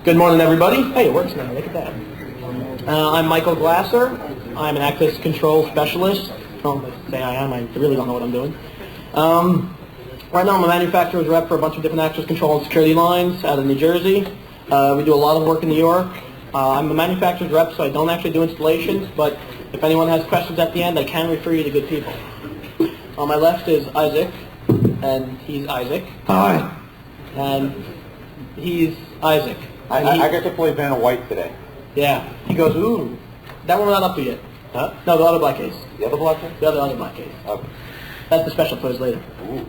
Good morning, everybody. Hey, it works now. Look at that. I'm Michael Glasser. I'm an access control specialist. Don't say I am. I really don't know what I'm doing. Right now, I'm a manufacturer's rep for a bunch of different access control and security lines out of New Jersey. We do a lot of work in New York. I'm a manufacturer's rep, so I don't actually do installations, but if anyone has questions at the end, I can refer you to good people. On my left is Isaac, and he's Isaac. Hi. And he's Isaac. I got to play Vanna White today. Yeah. He goes, ooh. That one we're not up to yet. Huh? No, the other black case. The other black case? The other black case. Okay. That's the special quiz later. Ooh.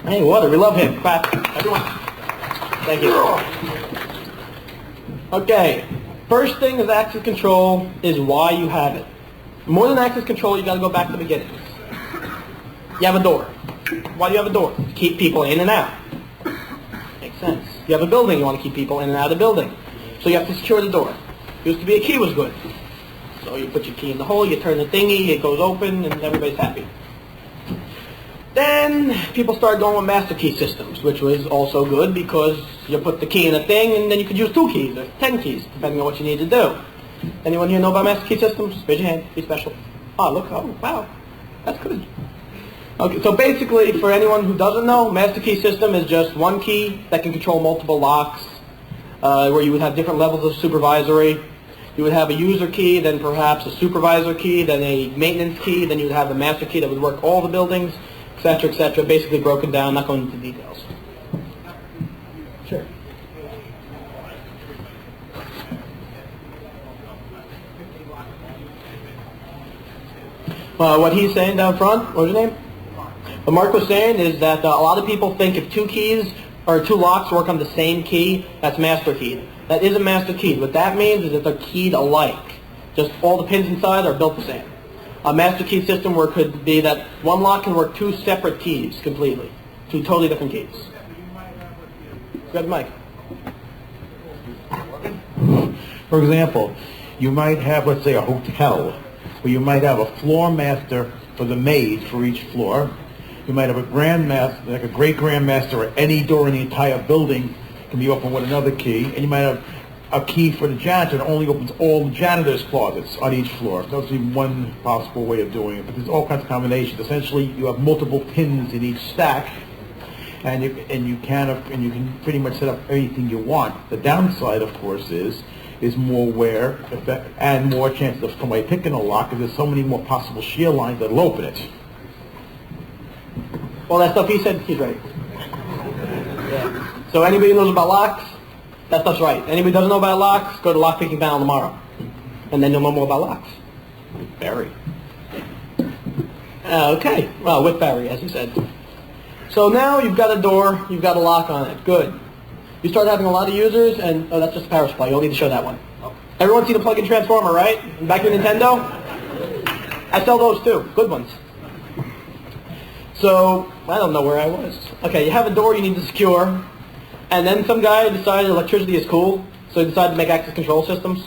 Hey, Water, we love him. Clap. Everyone. Thank you. Okay. First thing is access control is why you have it. More than access control, you got to go back to the beginnings. You have a door. Why do you have a door? To keep people in and out. Makes sense. You have a building, you want to keep people in and out of the building. So you have to secure the door. Used to be a key was good. So you put your key in the hole, you turn the thingy, it goes open, and everybody's happy. Then people started going with master key systems, which was also good because you put the key in a thing and then you could use 2 keys or 10 keys, depending on what you need to do. Anyone here know about master key systems? Raise your hand. Be special. Oh, look. Oh, wow. That's good. Okay, so basically, for anyone who doesn't know, master key system is just one key that can control multiple locks, where you would have different levels of supervisory. You would have a user key, then perhaps a supervisor key, then a maintenance key, then you would have a master key that would work all the buildings, etc., etc., basically broken down, not going into details. Sure. What he's saying down front, what was your name? What Mark was saying is that a lot of people think if 2 keys or 2 locks work on the same key, that's master keyed. That isn't master keyed. What that means is that they're keyed alike. Just all the pins inside are built the same. A master key system where it could be that one lock can work 2 separate keys completely. 2 totally different keys. Grab the mic. For example, you might have, let's say, a hotel, where you might have a floor master for the maid for each floor. You might have a grand master, like a great grand master, or any door in the entire building can be opened with another key. And you might have a key for the janitor that only opens all the janitor's closets on each floor. That's be one possible way of doing it. But there's all kinds of combinations. Essentially, you have multiple pins in each stack, and you can pretty much set up anything you want. The downside, of course, is more wear and more chances of somebody picking a lock, because there's so many more possible shear lines that'll open it. Well, that stuff he said, he's right. Yeah. So anybody who knows about locks, that stuff's right. Anybody who doesn't know about locks, go to lock picking panel tomorrow. And then you'll know more about locks. Barry. Okay. Well, with Barry, as he said. So now you've got a door, you've got a lock on it. Good. You start having a lot of users, and oh, that's just a power supply. You don't need to show that one. Everyone see the plug-in transformer, right? Back in Nintendo? I sell those too. Good ones. So, I don't know where I was. Okay, you have a door you need to secure, and then some guy decided electricity is cool, so he decided to make access control systems,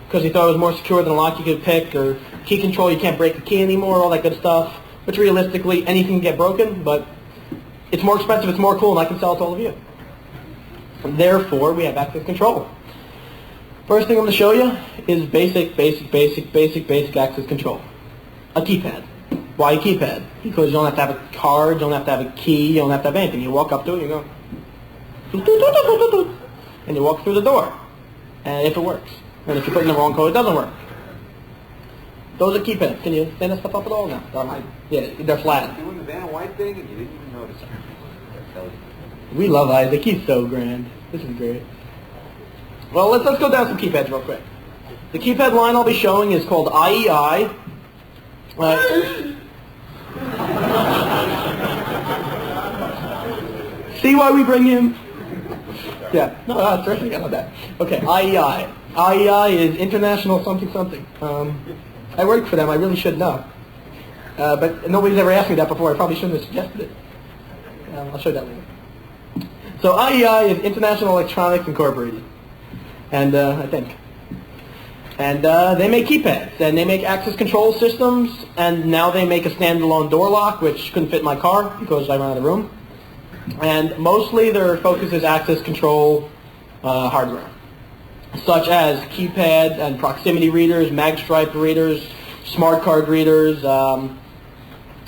because he thought it was more secure than a lock you could pick, or key control, you can't break a key anymore, all that good stuff, which realistically, anything can get broken, but it's more expensive, it's more cool, and I can sell it to all of you. And therefore, we have access control. First thing I'm going to show you is basic access control. A keypad. Why a keypad? Because you don't have to have a card, you don't have to have a key, you don't have to have anything. You walk up to it, you go, and you walk through the door. And if it works. And if you put in the wrong code, it doesn't work. Those are keypads. Can you stand that stuff up at all? No. Yeah, they're flat. You're doing the Vanna White thing and you didn't even notice it. We love Isaac. He's so grand. This is great. Well, let's go down some keypads real quick. The keypad line I'll be showing is called IEI. See why we bring him? Yeah. No, that's right. I got that. Okay, IEI. IEI is International something something. I work for them. I really should know. But nobody's ever asked me that before. I probably shouldn't have suggested it. I'll show you that later. So IEI is International Electronics Incorporated, and I think. And they make keypads, and they make access control systems, and now they make a standalone door lock, which couldn't fit in my car because I ran out of room. And mostly their focus is access control hardware. such as keypad and proximity readers, magstripe readers, smart card readers,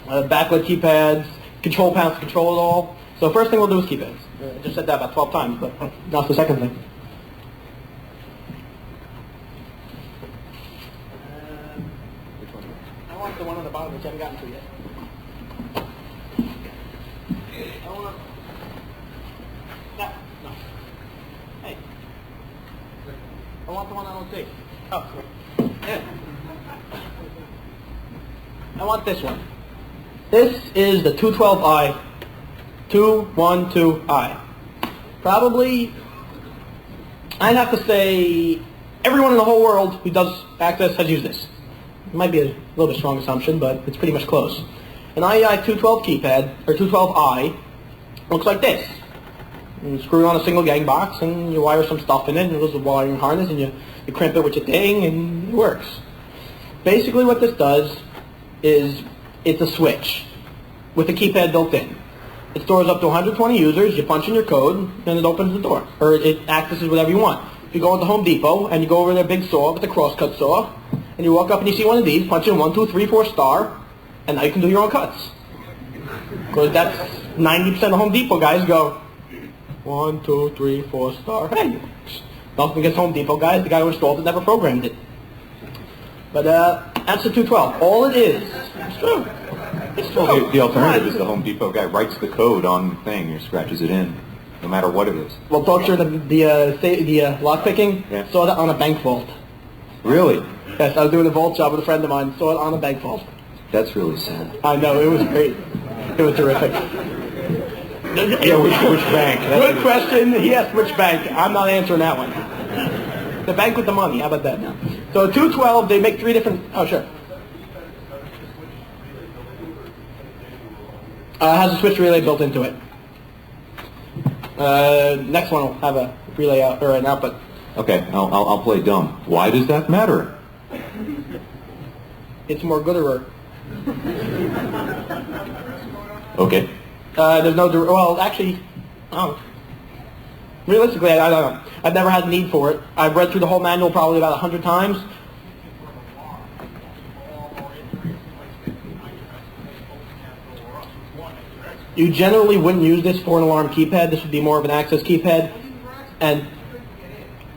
backlit keypads, control panels to control it all. So first thing we'll do is keypads. I just said that about 12 times, but that's the second thing. I want the one on the bottom which I haven't gotten to yet. No. Hey. I want the one I don't see. Oh, yeah. I want this one. This is the 212i. 212i. Probably, I'd have to say, everyone in the whole world who does access has used this. It might be a little bit strong assumption, but it's pretty much close. An IEI 212 keypad, or 212i, looks like this. You screw it on a single gang box, and you wire some stuff in it, and there's a wiring harness, and you crimp it with your thing, and it works. Basically what this does is, it's a switch with a keypad built in. It stores up to 120 users, you punch in your code, and it opens the door. Or it accesses whatever you want. If you go into Home Depot, and you go over their big saw with the crosscut saw, and you walk up and you see one of these, punch in 1, 2, 3, 4 star, and now you can do your own cuts. Because that's 90% of Home Depot guys go, 1, 2, 3, 4 star. Hey, nothing against Home Depot guys, the guy who installed it never programmed it. But that's the 212. All it is, it's true. It's true. Well, the alternative is the Home Depot guy writes the code on the thing or scratches it in, no matter what it is. Well, talk to the lock picking. Yeah. Saw that on a bank vault. Really? Yes, I was doing a vault job with a friend of mine. Saw it on a bank vault. That's really sad. I know, it was great. It was terrific. Yeah, which bank? Good question. He asked which bank. I'm not answering that one. The bank with the money. How about that now? So 212, they make 3 different. Oh, sure. Has a switch relay built into it. Next one will have a relay out or an output. Okay, I'll play dumb. Why does that matter? It's more gooder. Okay. There's no well, actually, realistically, I don't know. I've never had a need for it. I've read through the whole manual probably about 100 times. You generally wouldn't use this for an alarm keypad. This would be more of an access keypad. And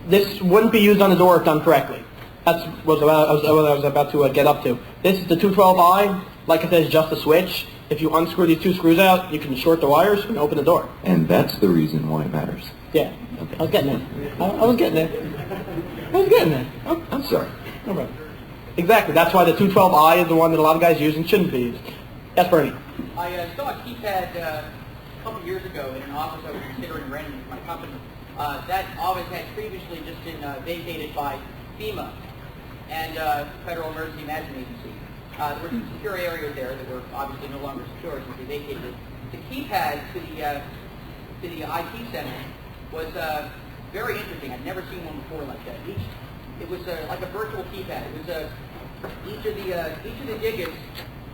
this wouldn't be used on the door if done correctly. That's what I was about to get up to. This is the 212i. Like I said, it's just a switch. If you unscrew these 2 screws out, you can short the wires and open the door. And that's the reason why it matters. Yeah. Okay. I was getting there. I was getting there. I was getting there. Oh, I'm sorry. no problem. Exactly. That's why the 212i is the one that a lot of guys use and shouldn't be used. Yes, Bernie. I saw a keypad a couple of years ago in an office I was considering renting for my company. That office had previously just been vacated by FEMA and Federal Emergency Management Agency. There were some secure areas there that were obviously no longer secure since they vacated it. The keypad to the IT center was very interesting. I'd never seen one before like that. It was like a virtual keypad. It was each of the digits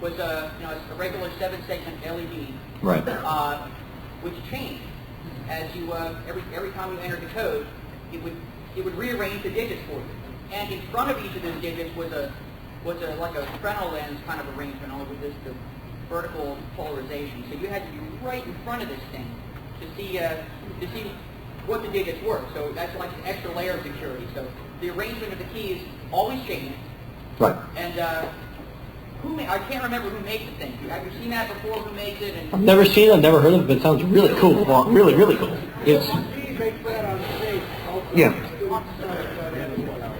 was a regular 7-segment LED, Right. Which changed as you every time you entered the code, it would rearrange the digits for you. And in front of each of those digits was like a Fresnel lens kind of arrangement, all with the vertical polarization. So you had to be right in front of this thing to see what the digits were. So that's like an extra layer of security. So the arrangement of the keys always changed. Right. And I can't remember who made the thing. Have you seen that before? Who makes it? And I've never seen it. I've never heard of it, but it sounds really cool. Well, really, really cool. It's yeah.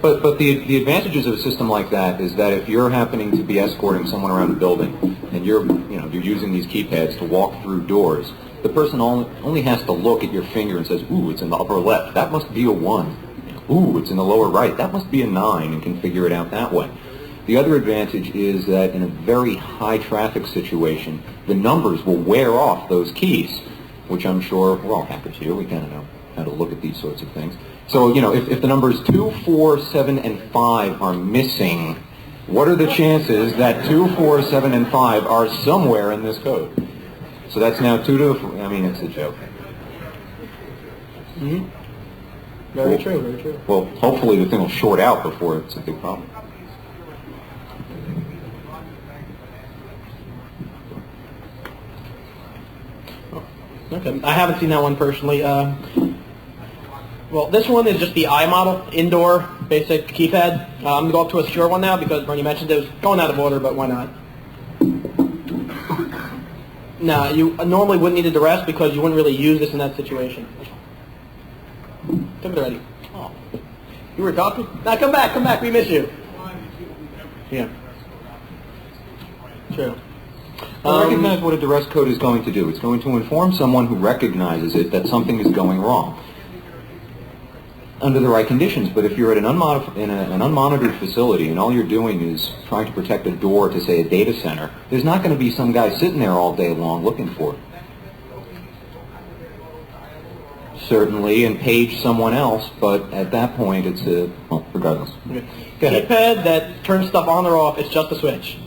But the advantages of a system like that is that if you're happening to be escorting someone around a building and you're using these keypads to walk through doors, the person only has to look at your finger and says, "Ooh, it's in the upper left. That must be a 1. Ooh, it's in the lower right. That must be a 9," and can figure it out that way. The other advantage is that in a very high traffic situation, the numbers will wear off those keys, which I'm sure we're all hackers here. We kind of know how to look at these sorts of things. So, if the numbers 2, 4, 7, and 5 are missing, what are the chances that 2, 4, 7, and 5 are somewhere in this code? So that's now 2 to, it's a joke. Mm-hmm. Very true, very true. Well, hopefully the thing will short out before it's a big problem. Okay, I haven't seen that one personally. Well, this one is just the I model, indoor, basic keypad. I'm going to go up to a secure one now because Bernie mentioned it was going out of order, but why not? No, you normally wouldn't need a duress because you wouldn't really use this in that situation. Took it already. Oh. You were talking? Now come back, we miss you. Yeah. True. Recognize what a duress code is going to do. It's going to inform someone who recognizes it that something is going wrong under the right conditions. But if you're at an unmonitored facility and all you're doing is trying to protect a door to, say, a data center, there's not going to be some guy sitting there all day long looking for it. Certainly, and page someone else, but at that point, it's well, regardless. Okay. Keypad that turns stuff on or off, it's just a switch.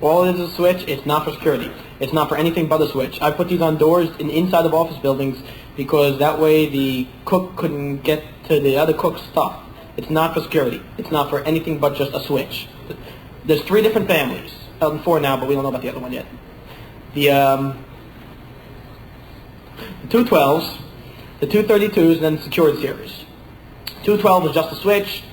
All it is a switch. It's not for security. It's not for anything but a switch. I put these on doors inside of office buildings because that way the cook couldn't get to the other cook's stuff. It's not for security. It's not for anything but just a switch. There's 3 different families. 4 now, but we don't know about the other one yet. The 212s, the 232s, and then secured series. 212 is just a switch.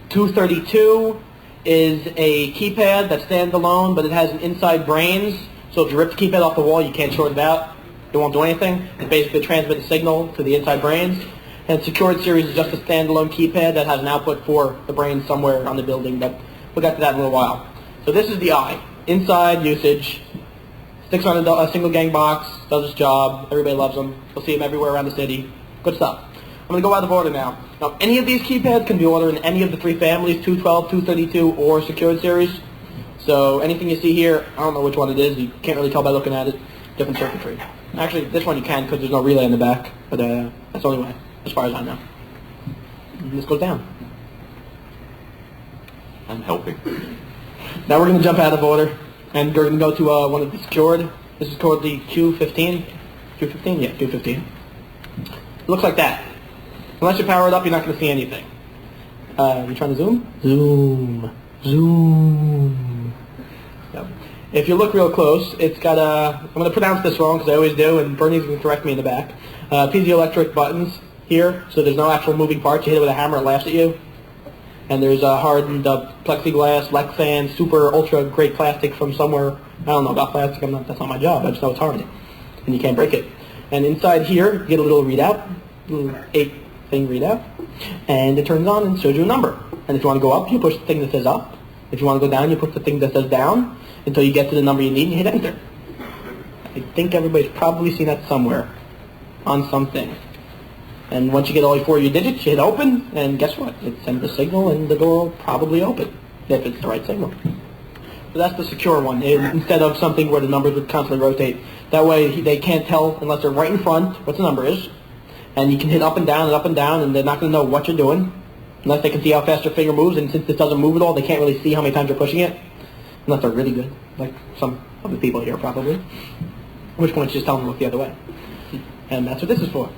232 is a keypad that's standalone, but it has an inside brains. So if you rip the keypad off the wall, you can't short it out. It won't do anything. It basically transmits a signal to the inside brains. And secured series is just a standalone keypad that has an output for the brains somewhere on the building, but we'll get to that in a little while. So this is the I. Inside usage. Sticks on a single gang box, does its job. Everybody loves them. You'll see them everywhere around the city. Good stuff. I'm going to go out of order now. Now, any of these keypads can be ordered in any of the 3 families, 212, 232, or secured series. So anything you see here, I don't know which one it is. You can't really tell by looking at it. Different circuitry. Actually, this one you can because there's no relay in the back. But that's the only way, as far as I know. And this goes down. I'm helping. Now we're going to jump out of order. And we're going to go to one of the secured. This is called the Q15. Q15? Yeah, Q15. It looks like that. Unless you power it up, you're not going to see anything. You trying to zoom? Zoom. Zoom. Yep. If you look real close, it's got I'm going to pronounce this wrong because I always do, and Bernie's going to correct me in the back. Piezoelectric buttons here, so there's no actual moving parts. You hit it with a hammer, it laughs at you. And there's a hardened plexiglass, Lexan, super ultra great plastic from somewhere. I don't know about plastic. That's not my job. I just know it's hardened, and you can't break it. And inside here, you get a little readout, little 8-thing readout, and it turns on and shows you a number. And if you want to go up, you push the thing that says up. If you want to go down, you push the thing that says down until you get to the number you need and you hit enter. I think everybody's probably seen that somewhere on something. And once you get all 4 of your digits, you hit open, and guess what? It sends a signal, and the door will probably open, if it's the right signal. So that's the secure one, instead of something where the numbers would constantly rotate. That way, they can't tell, unless they're right in front, what the number is. And you can hit up and down, and they're not going to know what you're doing, unless they can see how fast your finger moves, and since this doesn't move at all, they can't really see how many times you're pushing it, unless they're really good, like some of the people here probably. At which point, you just tell them to look the other way. And that's what this is for.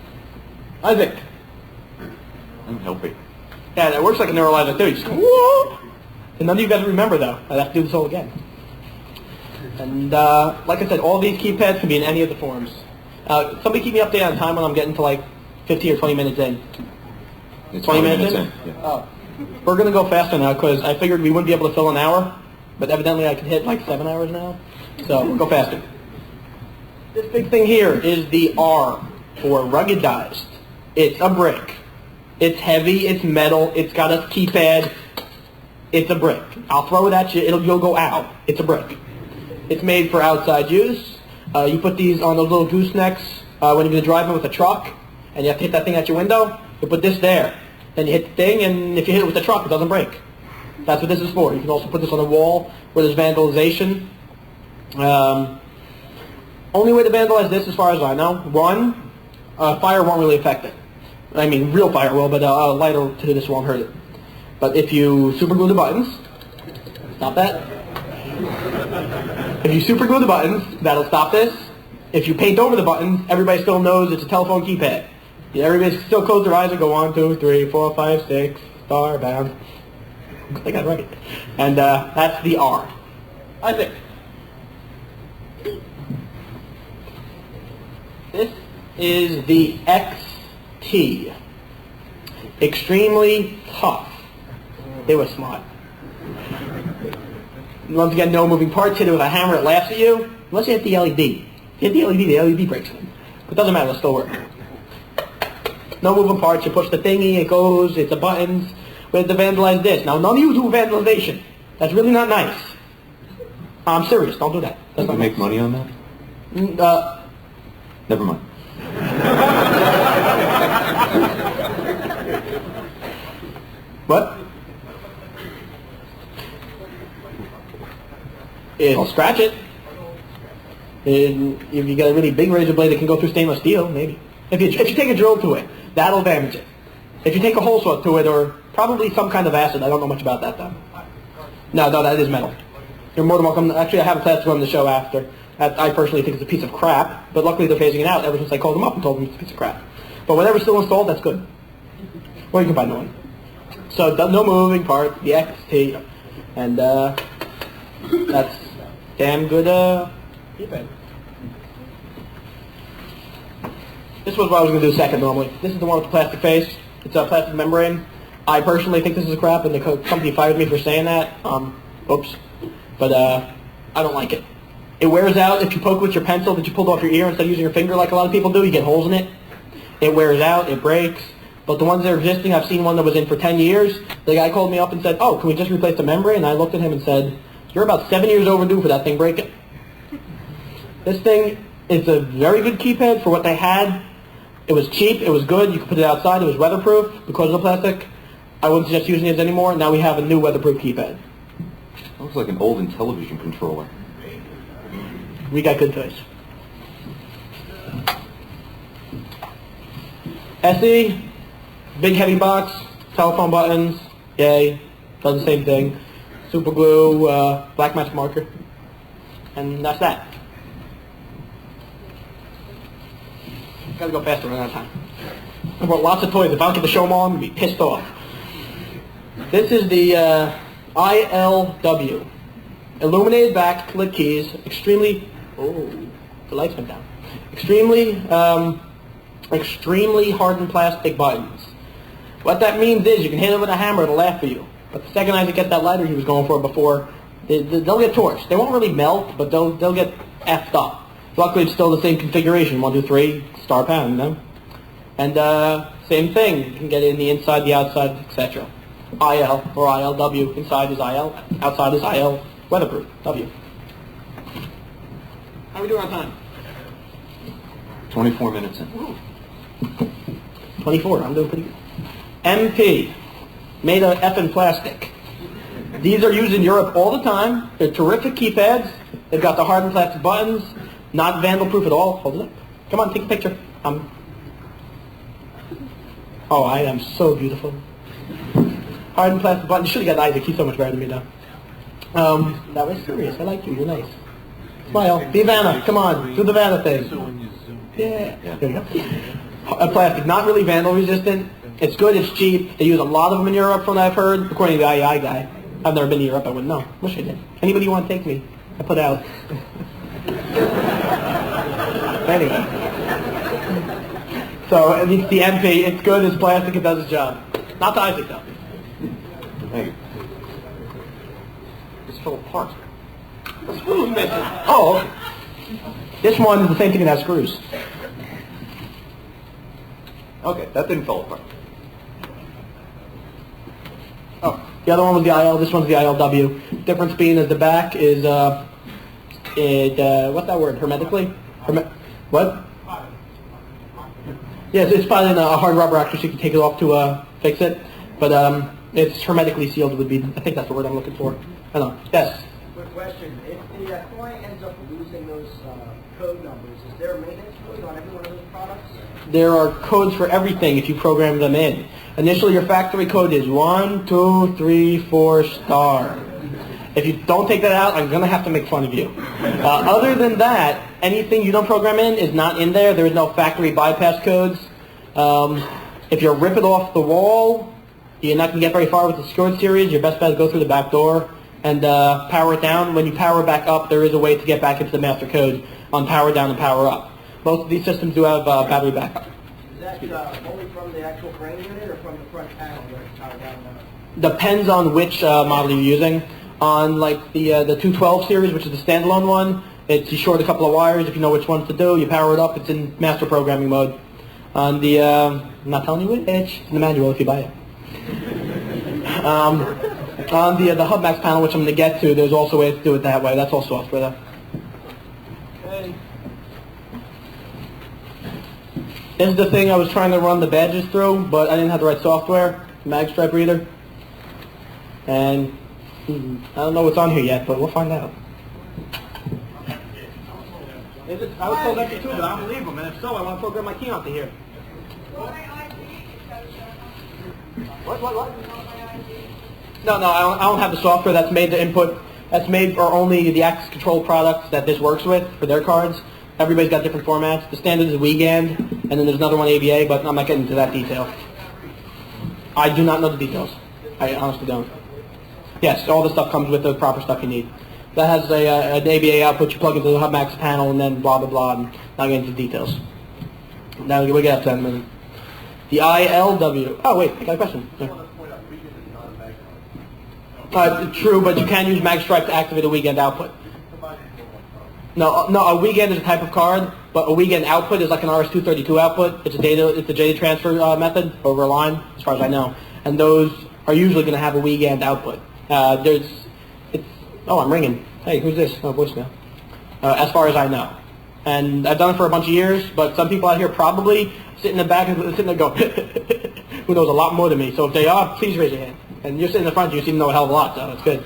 Isaac. I'm helping. Yeah, that works like a neuralizer too. You just go, whoa! And none of you guys remember though. I'd have to do this all again. And like I said, all these keypads can be in any of the forms. Somebody keep me updated on time when I'm getting to like 15 or 20 minutes in. It's 20 minutes in? Yeah. Oh. We're going to go faster now because I figured we wouldn't be able to fill an hour, but evidently I could hit like 7 hours now. So we'll go faster. This big thing here is the R for ruggedized. It's a brick. It's heavy, it's metal, it's got a keypad. It's a brick. I'll throw it at you, you'll go out. It's a brick. It's made for outside use. You put these on those little goosenecks when you're going to drive in with a truck, and you have to hit that thing at your window. You put this there. Then you hit the thing, and if you hit it with the truck, it doesn't break. That's what this is for. You can also put this on a wall where there's vandalization. Only way to vandalize this, as far as I know, one, fire won't really affect it. I mean, real fire will, but a lighter to this won't hurt it. But if you super glue the buttons, stop that. If you super glue the buttons, that'll stop this. If you paint over the buttons, everybody still knows it's a telephone keypad. Yeah, everybody still close their eyes and go 1, 2, 3, 4, 5, 6, star, bound. I got it right. And that's the R, I think. This is the XT. Extremely tough. They were smart. Once again, no moving parts. Hit it with a hammer, it laughs at you. Unless you hit the LED. If you hit the LED breaks it. But it doesn't matter, it'll still work. No moving parts. You push the thingy, it goes, it's the buttons. We have to vandalize this. Now, none of you do vandalization. That's really not nice. I'm serious, don't do that. Does it make money on that? Never mind. What? It'll scratch it. And if you got a really big razor blade that can go through stainless steel, maybe. If you take a drill to it, that'll damage it. If you take a hole saw to it, or probably some kind of acid, I don't know much about that though. No, that is metal. You're more than welcome. Actually, I have a class to run the show after. I personally think it's a piece of crap, but luckily they're phasing it out ever since I called them up and told them it's a piece of crap. But whatever's still installed, that's good. Or you can buy new one. So no moving part, the XT, and that's damn good keypad. This was what I was going to do second normally. This is the one with the plastic face. It's a plastic membrane. I personally think this is crap, and the company fired me for saying that. Oops. But I don't like it. It wears out if you poke with your pencil that you pulled off your ear instead of using your finger like a lot of people do. You get holes in it. It wears out. It breaks. But the ones that are existing, I've seen one that was in for 10 years. The guy called me up and said, oh, can we just replace the membrane? And I looked at him and said, you're about 7 years overdue for that thing breaking. This thing is a very good keypad for what they had. It was cheap. It was good. You could put it outside. It was weatherproof because of the plastic. I wouldn't suggest using it anymore. Now we have a new weatherproof keypad. Looks like an old Intellivision controller. We got good toys. SE, big heavy box, telephone buttons, yay, does the same thing. Super glue, black magic marker, and that's that. Gotta go faster, run out of time. I brought lots of toys. If I don't get to show them all, I'm gonna be pissed off. This is the ILW. Illuminated back, lit keys, extremely, oh, the lights went down. Extremely hardened plastic buttons. What that means is you can hit it with a hammer, it'll laugh at you. But the second I get that lighter he was going for before, they'll get torched. They won't really melt, but they'll get effed up. Luckily it's still the same configuration, 1, 2, 3, star pound, you know? And same thing, you can get it in the inside, the outside, etc. IL or ILW, inside is IL, outside is IL, weatherproof, W. How are we doing on time? 24 minutes in. 24, I'm doing pretty good. MP, made of effing plastic. These are used in Europe all the time. They're terrific keypads. They've got the hardened plastic buttons, not vandal-proof at all. Hold it up. Come on, take a picture. Oh, I am so beautiful. Hardened plastic buttons. You should have got Isaac. He's so much better than me, though. That was serious. I like you. You're nice. Smile. Be Vanna. Come on. Do the Vanna thing. Yeah. There you go. Plastic. Not really vandal resistant. It's good. It's cheap. They use a lot of them in Europe from what I've heard, according to the IEI guy. I've never been to Europe. I wouldn't know. Wish I did. Anybody want to take me? I put out. Anyway. So, at least the MP, it's good. It's plastic. It does its job. Not the Isaac, though. Hey. This fell apart. The screw's missing. Oh, okay. This one is the same thing that has screws. Okay, that didn't fall apart. Oh, the other one was the IL. This one's the ILW. Difference being is the back is, what's that word? Hermetically? What? Yes, it's probably in a hard rubber actually, so you can take it off to fix it. But it's hermetically sealed would be, I think that's the word I'm looking for. I don't know. Yes? Quick question. If the client ends up losing those code numbers, is there a maintenance code on every one of those products? There are codes for everything if you program them in. Initially, your factory code is 1, 2, 3, 4 star. If you don't take that out, I'm going to have to make fun of you. Other than that, anything you don't program in is not in there. There is no factory bypass codes. If you rip it off the wall, you're not going to get very far with the secured series. Your best bet is go through the back door and power it down. When you power back up, there is a way to get back into the master code on power down and power up. Most of these systems do have battery backup. Is that only from the actual brain unit or from the front panel where it's powered down? Depends on which model you're using. On like the 212 series, which is the standalone one, you short a couple of wires. If you know which ones to do, you power it up. It's in master programming mode. On the, I'm not telling you which, it's in the manual if you buy it. On the Hub Max panel, which I'm going to get to, there's also a way to do it that way. That's all software though. Okay. This is the thing I was trying to run the badges through, but I didn't have the right software, mag stripe reader. And I don't know what's on here yet, but we'll find out. Is it? I was told that too, but I don't believe them. And if so, I want to program my key onto here. What? No, I don't have the software that's made the input. That's made for only the access control products that this works with for their cards. Everybody's got different formats. The standard is WeGand, and then there's another one, ABA, but I'm not getting into that detail. I do not know the details. I honestly don't. Yes, all the stuff comes with the proper stuff you need. That has an ABA output you plug into the Hub Max panel, and then blah, blah, blah, and not get into the details. Now we'll get up to that in a minute. The ILW. Oh, wait, I got a question. Yeah. True, but you can use MagStripe to activate a WeGand output. No, a WeGand is a type of card, but a WeGand output is like an RS-232 output. It's a data transfer method over a line, as far as I know. And those are usually going to have a WeGand output. Oh, I'm ringing. Hey, who's this? Oh, voicemail. As far as I know. And I've done it for a bunch of years, but some people out here probably sit in the back and sitting there go, who knows a lot more than me. So if they are, please raise your hand. And you're sitting in the front, you seem to know a hell of a lot, so that's good.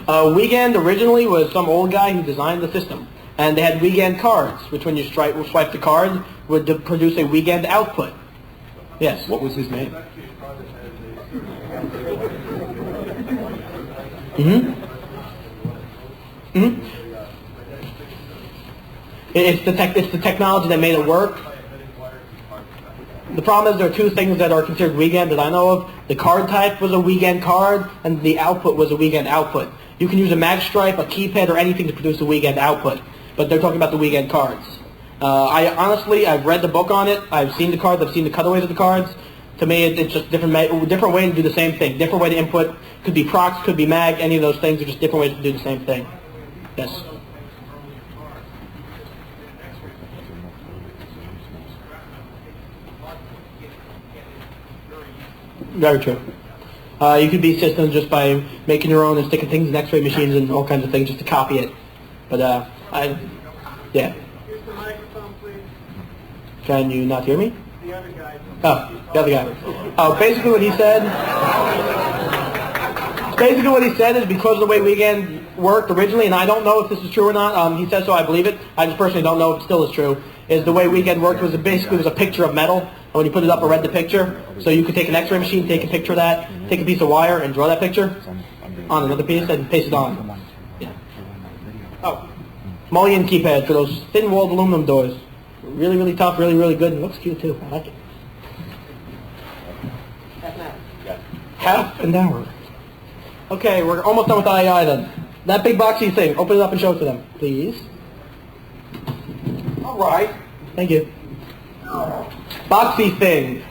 WeGand originally was some old guy who designed the system. And they had WeGand cards, which when you swipe the card, would produce a WeGand output. Yes. What was his name? It's the technology that made it work. The problem is there are two things that are considered WeGand that I know of. The card type was a WeGand card, and the output was a WeGand output. You can use a MagStripe, a keypad, or anything to produce a WeGand output, but they're talking about the WeGand cards. I've read the book on it. I've seen the cards. I've seen the cutaways of the cards. To me, it's just different way to do the same thing. Different way to input. Could be prox, could be mag. Any of those things are just different ways to do the same thing. Yes. Very true. You could beat systems just by making your own and sticking things in X-ray machines and all kinds of things just to copy it. But yeah. Use the microphone, please. Can you not hear me? The other guy. Oh, the other guy. Oh, basically what he said is because of the way WeGand worked originally, and I don't know if this is true or not. He says so, I believe it. I just personally don't know if it still is true. Is the way WeGand worked was basically a picture of metal, and when you put it up, it read the picture. So you could take an X-ray machine, take a picture of that, take a piece of wire, and draw that picture on another piece, and paste it on. Yeah. Oh, mullion keypad for those thin-walled aluminum doors. Really, really tough, really, really good, and looks cute too. I like it. Half an hour. Okay, we're almost done with IEI then. That big boxy thing, open it up and show it to them, please. All right. Thank you. Boxy thing.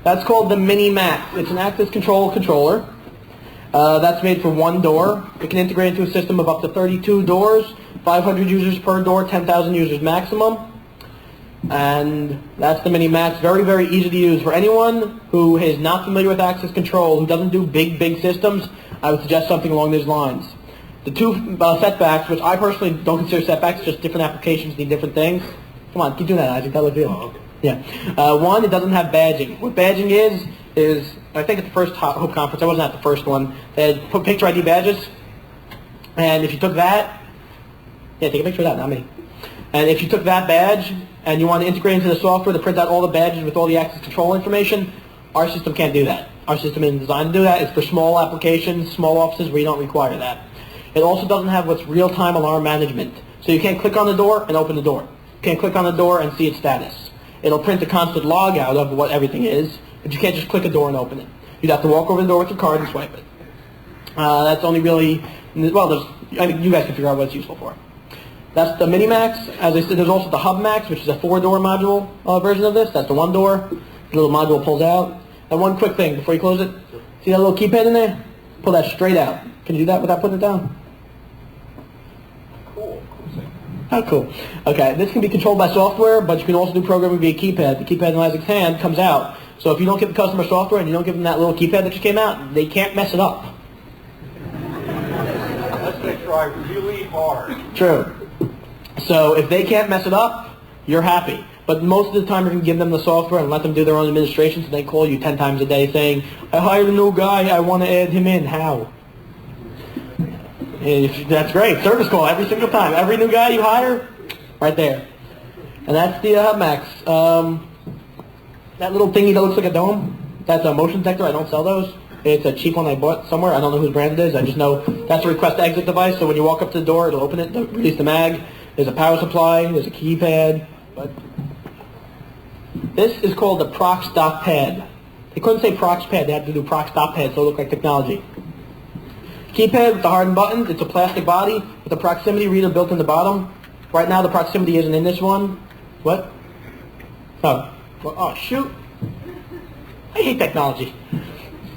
That's called the Mini Mac. It's an access control controller. That's made for one door. It can integrate into a system of up to 32 doors, 500 users per door, 10,000 users maximum. And that's the Mini Mac. Very, very easy to use. For anyone who is not familiar with access control, who doesn't do big systems, I would suggest something along these lines. The two setbacks, which I personally don't consider setbacks, just different applications need different things. Come on, keep doing that, Isaac. That looks good. Oh, okay. Yeah. One, it doesn't have badging. What badging is I think at the first Hope conference, I wasn't at the first one, they had put picture ID badges. And if you took that, yeah, take a picture of that, not me. And if you took that badge and you want to integrate into the software to print out all the badges with all the access control information, our system can't do that. Our system isn't designed to do that. It's for small applications, small offices where you don't require that. It also doesn't have what's real-time alarm management. So you can't click on the door and open the door. You can't click on the door and see its status. It'll print a constant log out of what everything is, but you can't just click a door and open it. You'd have to walk over the door with your card and swipe it. That's only really, well, I think you guys can figure out what it's useful for. That's the Minimax. As I said, there's also the Hub Max, which is a 4-door module version of this. That's the 1 door. The little module pulls out. And one quick thing before you close it. See that little keypad in there? Pull that straight out. Can you do that without putting it down? Cool. How cool. Okay, this can be controlled by software, but you can also do programming via keypad. The keypad in Isaac's hand comes out. So if you don't give the customer software and you don't give them that little keypad that just came out, they can't mess it up. Unless they try really hard. True. So if they can't mess it up, you're happy. But most of the time, you're going to give them the software and let them do their own administration, so they call you 10 times a day saying, I hired a new guy, I want to add him in. How? That's great. Service call every single time. Every new guy you hire, right there. And that's the Hub Max. That little thingy that looks like a dome, that's a motion detector. I don't sell those. It's a cheap one I bought somewhere. I don't know whose brand it is. I just know that's a request exit device, so when you walk up to the door, it'll open it, it'll release the mag. There's a power supply, there's a keypad. But this is called the Prox Dock Pad. They couldn't say Prox Pad, they had to do Prox Dock Pad, so it looked like technology. Keypad with the hardened buttons, it's a plastic body with a proximity reader built in the bottom. Right now the proximity isn't in this one. What? Oh. Well, oh, shoot. I hate technology.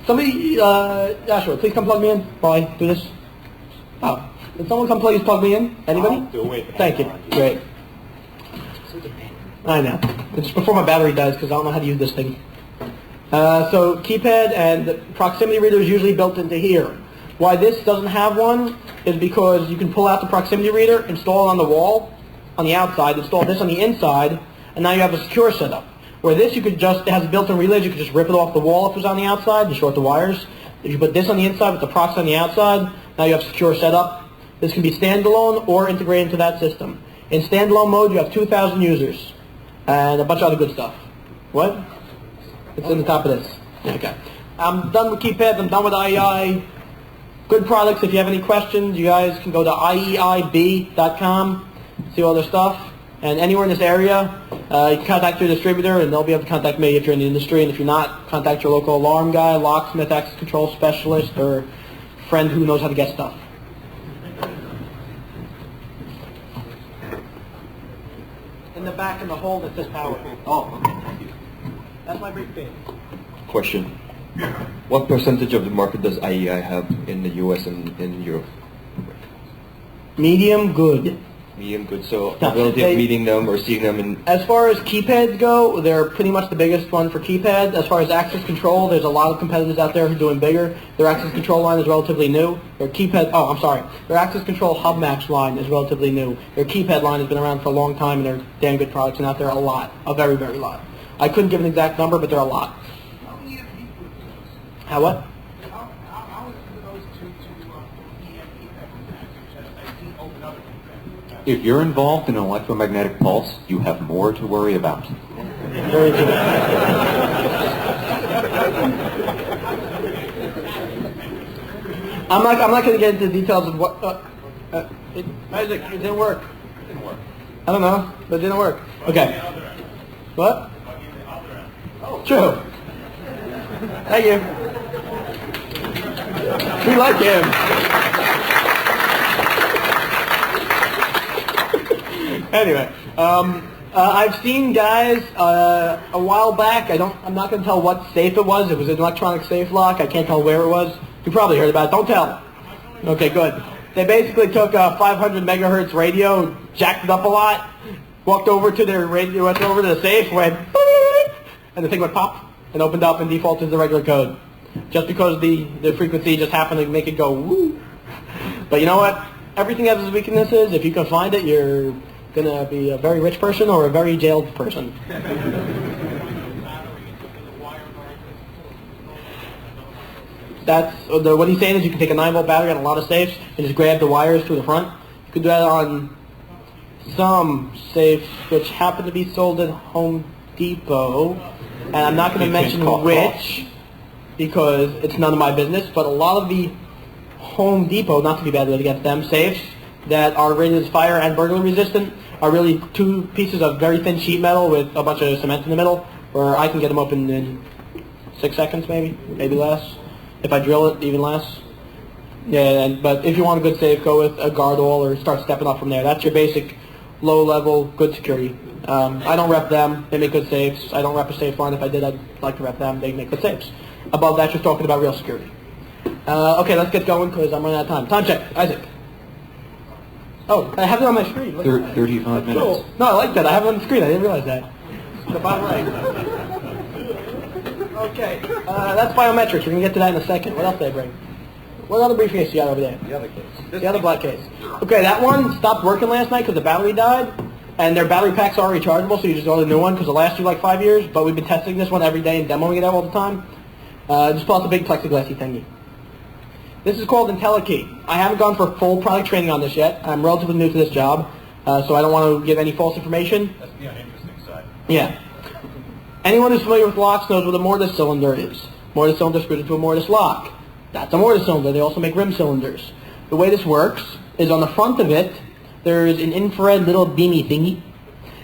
Somebody, Joshua, please come plug me in while I do this. Oh. Can someone come please plug me in? Anybody? I'll do it. Thank you. Great. I know. It's before my battery dies because I don't know how to use this thing. So keypad and the proximity reader is usually built into here. Why this doesn't have one is because you can pull out the proximity reader, install it on the wall, on the outside, install this on the inside, and now you have a secure setup. Where this you could just, it has built-in relays, you could just rip it off the wall if it was on the outside and short the wires. If you put this on the inside with the prox on the outside, now you have secure setup. This can be standalone or integrated into that system. In standalone mode, you have 2,000 users and a bunch of other good stuff. What? It's in the top of this. Okay. I'm done with keypads. I'm done with IEI. Good products. If you have any questions, you guys can go to IEIB.com, see all their stuff. And anywhere in this area, you can contact your distributor, and they'll be able to contact me if you're in the industry. And if you're not, contact your local alarm guy, locksmith, access control specialist, or friend who knows how to get stuff. In the back in the hole that says power. Oh, okay. Thank you. That's my briefcase. Question. What percentage of the market does IEI have in the US and in Europe? Medium, good. Medium, good. So No, ability they- of meeting them or seeing them in... As far as keypads go, they're pretty much the biggest one for keypads. As far as access control, there's a lot of competitors out there who are doing bigger. Their access control line is relatively new. Their Their access control Hub Max line is relatively new. Their keypad line has been around for a long time, and they're damn good products, and out there a lot, a very, very lot. I couldn't give an exact number, but there are a lot. How what? If you're involved in an electromagnetic pulse, you have more to worry about. Very good. I'm not going to get into the details of what. Isaac, it didn't work. I don't know, but it didn't work. Okay. What? True. Thank you. We like him. Anyway, I've seen guys a while back. I'm not going to tell what safe it was. It was an electronic safe lock. I can't tell where it was. You probably heard about it. Don't tell. Okay, good. They basically took a 500 megahertz radio, jacked it up a lot, walked over to their radio, went over to the safe, went, and the thing would pop and opened up and defaulted to the regular code. Just because the frequency just happened to make it go woo. But you know what? Everything has its weaknesses. If you can find it, you're going to be a very rich person or a very jailed person. What he's saying is you can take a 9-volt battery on a lot of safes and just grab the wires through the front. You could do that on some safes which happen to be sold at Home Depot. And I'm not going to mention which because it's none of my business, but a lot of the Home Depot, not to be bad against them, safes that are rated as fire and burglar resistant are really two pieces of very thin sheet metal with a bunch of cement in the middle, where I can get them open in 6 seconds maybe less. If I drill it, even less. Yeah, but if you want a good safe, go with a guard wall or start stepping up from there. That's your basic low-level good security. I don't rep them. They make good safes. I don't rep a safe line. If I did, I'd like to rep them. They make good safes. Above that, you're talking about real security. Okay, let's get going because I'm running out of time. Time check. Isaac. Oh, I have it on my screen. 35 minutes. Cool. No, I like that. I have it on the screen. I didn't realize that. The bottom right. Okay, that's biometrics. We're going to get to that in a second. What else did I bring? What other briefcase you got over there? The other case. The other black case. Okay, that one stopped working last night because the battery died, and their battery packs are rechargeable, so you just order a new one because it lasts you like 5 years, but we've been testing this one every day and demoing it all the time. Just pull out the big plexiglassy thingy. This is called IntelliKey. I haven't gone for full product training on this yet. I'm relatively new to this job, so I don't want to give any false information. That's the uninteresting side. Yeah. Anyone who's familiar with locks knows what a mortise cylinder is. Mortise cylinder screws into a mortise lock. That's a mortise cylinder. They also make rim cylinders. The way this works is on the front of it, there's an infrared little beamy thingy,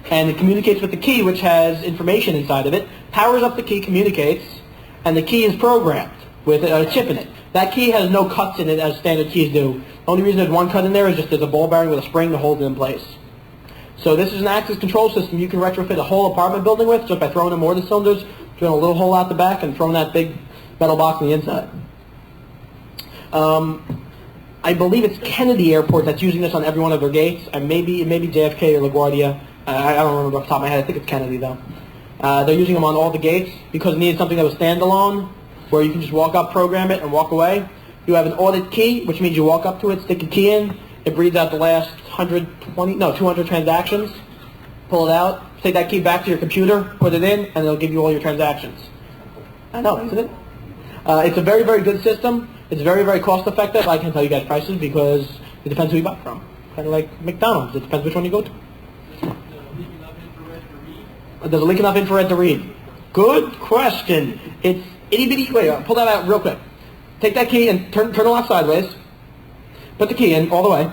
and it communicates with the key, which has information inside of it, powers up the key, communicates, and the key is programmed with a chip in it. That key has no cuts in it as standard keys do. The only reason there's one cut in there is just there's a ball bearing with a spring to hold it in place. So this is an access control system you can retrofit a whole apartment building with just by throwing in mortise cylinders, drilling a little hole out the back, and throwing that big metal box on the inside. I believe it's Kennedy Airport that's using this on every one of their gates. Maybe JFK or LaGuardia. I don't remember off the top of my head. I think it's Kennedy, though. They're using them on all the gates because it needed something that was standalone, where you can just walk up, program it, and walk away. You have an audit key, which means you walk up to it, stick a key in, it reads out the last 200 transactions, pull it out, take that key back to your computer, put it in, and it'll give you all your transactions. I know, isn't it? It's a very, very good system. It's very, very cost effective. I can't tell you guys prices because it depends who you buy from. Kind of like McDonald's. It depends which one you go to. Does it leak enough infrared to read? Good question. It's itty bitty. Wait, pull that out real quick. Take that key and turn the lock sideways. Put the key in all the way.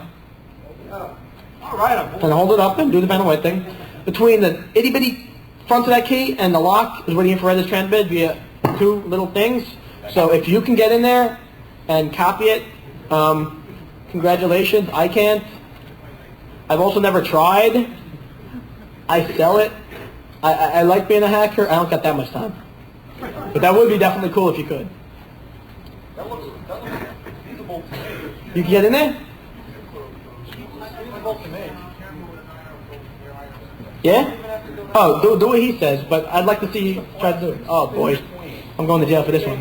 All right, And hold it up and do the bend away thing. Between the itty bitty front of that key and the lock is where the infrared is transmitted via two little things. So if you can get in there and copy it, congratulations. I can't. I've also never tried. I sell it. I like being a hacker. I don't got that much time. But that would be definitely cool if you could. That looks feasible to me. You can get in there? Feasible to me. Yeah? Oh, do what he says, but I'd like to see you try to do it. Oh, boy. I'm going to jail for this one.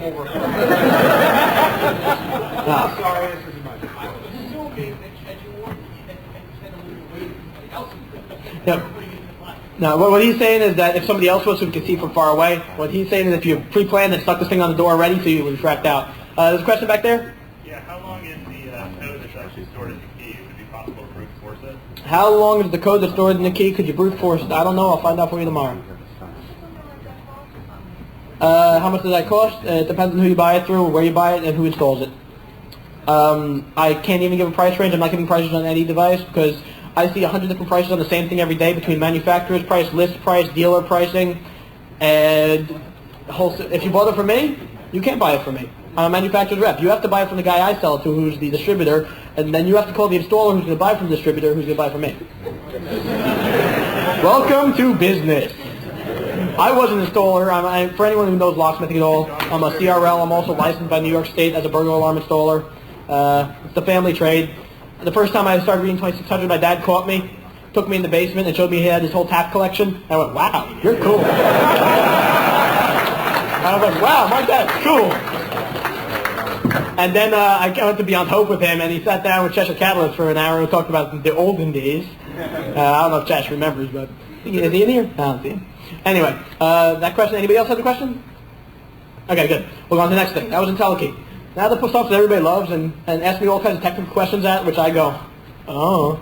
Nah. Sorry, this is my Yep. Now, what he's saying is that if somebody else was who can see from far away, what he's saying is if you pre-planned and stuck this thing on the door already, so you would have wrapped out. There's a question back there? Yeah, how long is the code that's actually stored in the key? Would it be possible to brute force it? How long is the code that's stored in the key? Could you brute force it? I don't know. I'll find out for you tomorrow. How much does that cost? It depends on who you buy it through, where you buy it, and who installs it. I can't even give a price range. I'm not giving prices on any device because I see 100 different prices on the same thing every day between manufacturer's price, list price, dealer pricing, and wholesale. If you bought it from me, you can't buy it from me. I'm a manufacturer's rep. You have to buy it from the guy I sell it to, who's the distributor, and then you have to call the installer who's going to buy from the distributor, who's going to buy from me. Welcome to business. I was an installer. For anyone who knows locksmithing at all, I'm a CRL. I'm also licensed by New York State as a burglar alarm installer. It's a family trade. The first time I started reading 2600, my dad caught me, took me in the basement, and showed me he had his whole tap collection. I went, wow, you're cool. I was like, wow, my dad's cool. And then I went to Beyond Hope with him, and he sat down with Cheshire Catalyst for an hour and talked about the olden days. I don't know if Chesh remembers, but is he in here? I don't see him. Anyway, that question, anybody else have a question? Okay, good. We'll go on to the next thing. That was IntelliKey. Now the stuff that everybody loves and ask me all kinds of technical questions at, which I go, oh.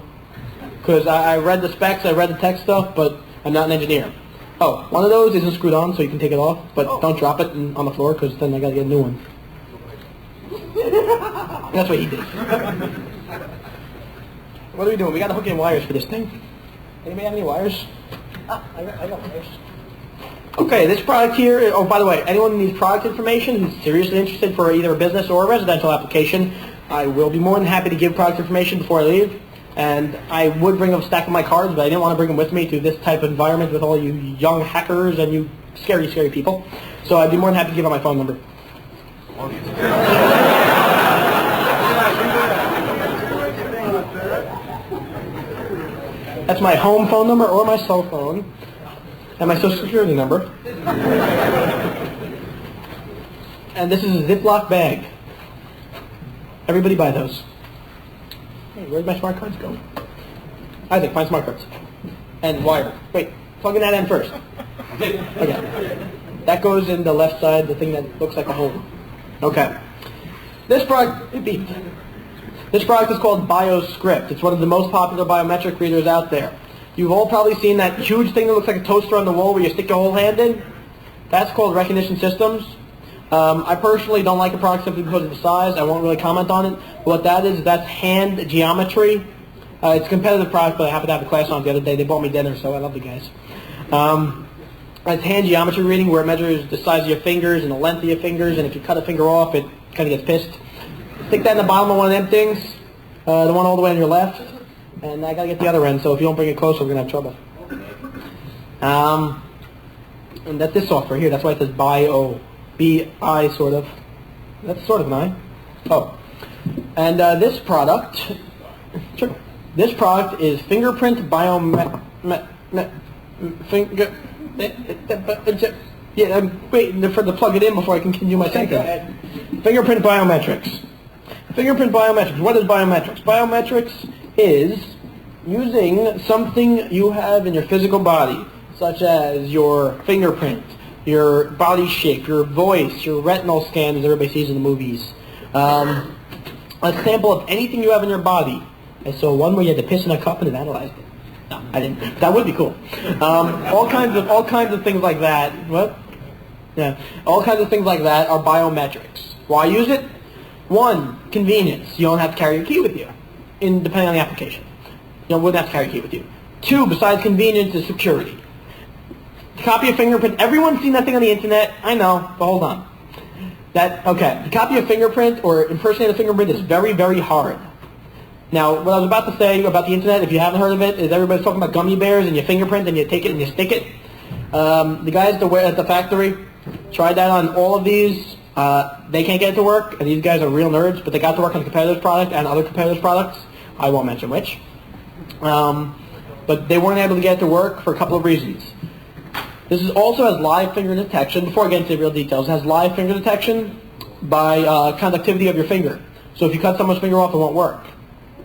Because I read the specs, I read the tech stuff, but I'm not an engineer. Oh, one of those isn't screwed on, so you can take it off, but don't drop it on the floor, because then I got to get a new one. That's what he did. What are we doing? We got to hook in wires for this thing. Anybody have any wires? I got wires. Okay, this product here, oh, by the way, anyone who needs product information who's seriously interested for either a business or a residential application, I will be more than happy to give product information before I leave. And I would bring a stack of my cards, but I didn't want to bring them with me to this type of environment with all you young hackers and you scary, scary people. So I'd be more than happy to give out my phone number. That's my home phone number or my cell phone. And my social security number. And this is a Ziploc bag. Everybody buy those. Hey, where'd my smart cards go? Isaac, find smart cards. And wire. Wait, plug in that end first. Okay. That goes in the left side, the thing that looks like a hole. Okay. This product, it beeped. This product is called BioScript. It's one of the most popular biometric readers out there. You've all probably seen that huge thing that looks like a toaster on the wall where you stick your whole hand in. That's called Recognition Systems. I personally don't like the product simply because of the size. I won't really comment on it. But what that is, that's hand geometry. It's a competitive product, but I happened to have a class on it the other day. They bought me dinner, so I love the guys. It's hand geometry reading where it measures the size of your fingers and the length of your fingers, and if you cut a finger off, it kind of gets pissed. Stick that in the bottom of one of them things, the one all the way on your left, and I got to get the other end, so if you don't bring it closer, we're going to have trouble. And that's this software here. That's why it says Bio. B-I, sort of. That's sort of an I. Oh. And this product, sure. This product is fingerprint yeah, I'm waiting for to plug it in before I can continue my sentence. Fingerprint biometrics. Fingerprint biometrics. What is biometrics? Biometrics is using something you have in your physical body, such as your fingerprint, your body shape, your voice, your retinal scan, as everybody sees in the movies. A sample of anything you have in your body. I saw one where you had to piss in a cup and it analyzed it. No, I didn't. That would be cool. All kinds of things like that. What? Yeah. All kinds of things like that are biometrics. Why use it? One, convenience. You don't have to carry your key with you, depending on the application. You wouldn't have to carry your key with you. Two, besides convenience, is security. To copy a fingerprint, everyone's seen that thing on the internet. I know, but hold on. To copy a fingerprint or impersonate a fingerprint is very, very hard. Now, what I was about to say about the internet, if you haven't heard of it, is everybody's talking about gummy bears and you fingerprint and you take it and you stick it. The guys at the factory tried that on all of these. They can't get it to work, and these guys are real nerds, but they got to work on the competitor's product and other competitors' products. I won't mention which. But they weren't able to get it to work for a couple of reasons. This also has live finger detection. Before I get into the real details, it has live finger detection by conductivity of your finger. So if you cut someone's finger off, it won't work.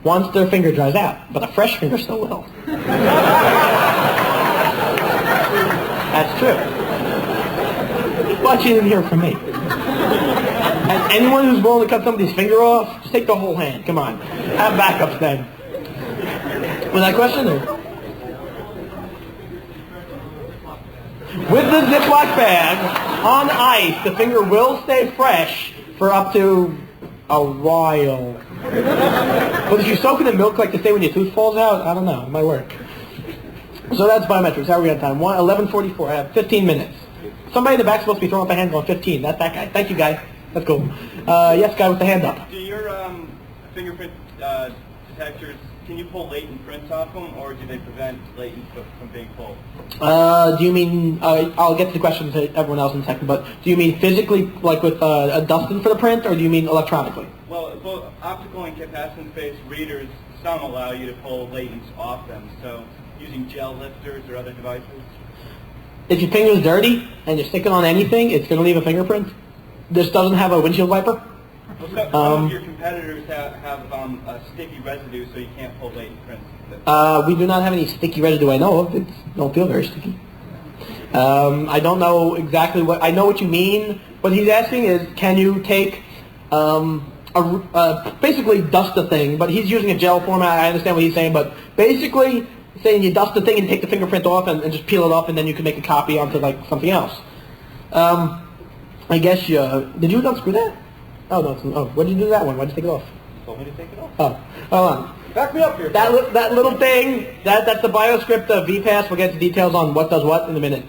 Once their finger dries out, but a fresh finger still will. That's true. But you didn't hear from me. And anyone who's willing to cut somebody's finger off, just take the whole hand. Come on. Have backups then. Was that a question? Or? With the Ziploc bag on ice, the finger will stay fresh for up to a while. But if you soak it in milk like they say when your tooth falls out, I don't know. It might work. So that's biometrics. How are we on time? 11:44. I have 15 minutes. Somebody in the back is supposed to be throwing up a hand going 15. That's that guy. Thank you, guy. That's cool. Yes, guy with the hand up. Do your fingerprint detectors, can you pull latent prints off them, or do they prevent latent from being pulled? Do you mean, I'll get to the question to everyone else in a second, but do you mean physically, like with a dusting for the print, or do you mean electronically? Well, both optical and capacitance-based readers, some allow you to pull latents off them, so using gel lifters or other devices. If your finger's dirty and you're sticking on anything, it's going to leave a fingerprint. This doesn't have a windshield wiper. Well, some of your competitors have a sticky residue, so you can't pull latent prints. We do not have any sticky residue I know of. It don't feel very sticky. I don't know exactly what... I know what you mean. What he's asking is, can you take... basically dust the thing, but he's using a gel format. I understand what he's saying, but basically saying you dust the thing and take the fingerprint off and just peel it off, and then you can make a copy onto like something else. I guess you... did you unscrew that? Oh, no. Why did you do that one? Why did you take it off? told me to take it off. Oh, hold on. Back me up here. That little thing, that's the bioscript of VPass. We'll get to details on what does what in a minute.